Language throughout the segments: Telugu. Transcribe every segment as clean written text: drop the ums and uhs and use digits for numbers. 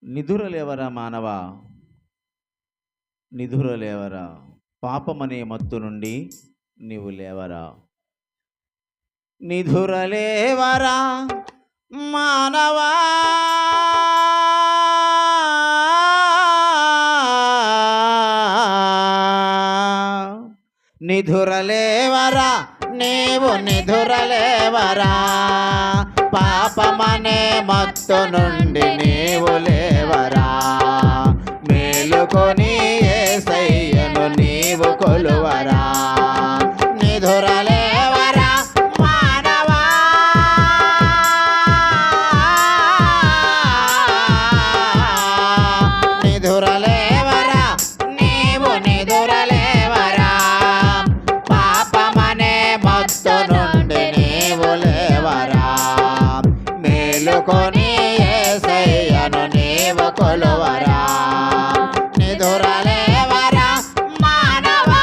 నిదురలేవరా మానవా, నిదురలేవరా, పాపమనే మత్తు నుండి నీవు లేవరా. నిదురలేవరా మానవా, నిదురలేవరా, నీవు నిదురలేవరా, పాపమనే మత్తు నుండి నీవు లేవరా. మేలుకొని యేసయ్యను నీవు కొలువరా. నిదురలేవరా మానవా, నిదురలేవరా, నీవు నిదురలేవరా, పాపమనే మత్తు నుండి నీవు లేవరా. మేలుకొని యేసయ్యను నీవు కొలువరా. నిదురలేవరా మానవా,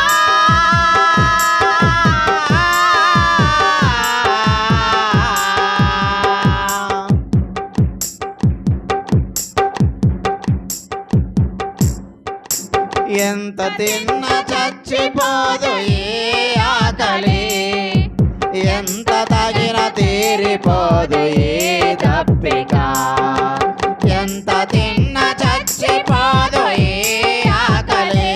ఎంత తిన్న చచ్చిపోదు ఈ ఆకలి, ఎంత తగిన తీరిపోదు ఈ దప్పిక. ఎంత తిన్న చచ్చిపోదు ఈ ఆకలి,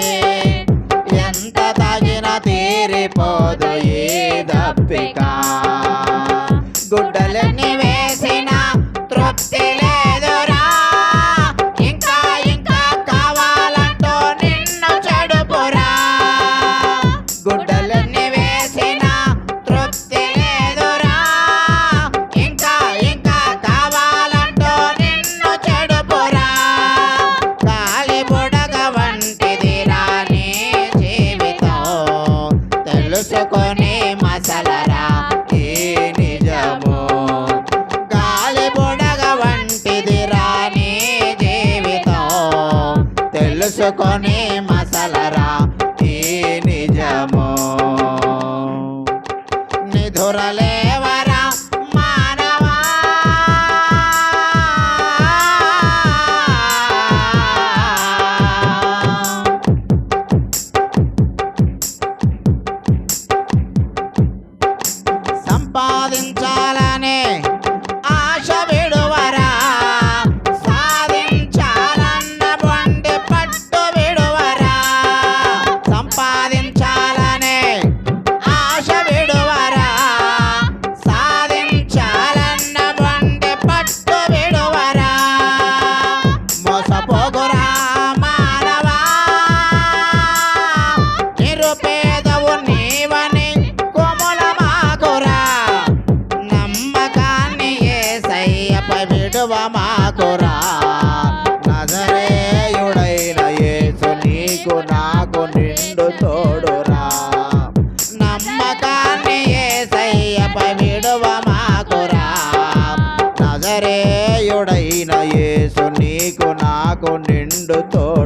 ఎంత తగిన తీరిపోదు ఈ దప్పిక. గుడ్డలన్నీ వేసిన తృప్తి లేదురా, ఇంకా ఇంకా కావాలంటూ నిన్ను చెడుపురా. గుడ్డలన్నీ వేసిన తృప్తి లేదురా, ఇంకా ఇంకా కావాలంటూ నిన్ను చెడుపురా. గాలి బుడగ వంటిదిరా నీ జీవితం, తెలుసుకొని మసలరా ఈ నిజము. గాలి బుడగ వంటిదిరా నీ జీవితం, తెలుసుకొని మసలరా ఈ నిజము. నిదురలేవరా మానవా, సంపాదించాలనే ఆశ విడువరా, సాధించాలన్న బండి పట్టు విడువరా. సంపాదించాలనే ఆశ విడువరా, సాధించాలన్న బండి పట్టు విడువరా. మోసపోకురా మానవా, నిరుపేదవు నీవని కొముల మాకురా. నమ్మకాన్ని యేసయ్యపై విడువ మాకురా. నజరేయుడైన యేసు నీకు నాకు నిండు తోడురా. నమ్మకాన్ని యేసయ్యపై విడువ మాకురా. నజరేయుడైన యేసు నీకు నాకు నిండు తోడురా.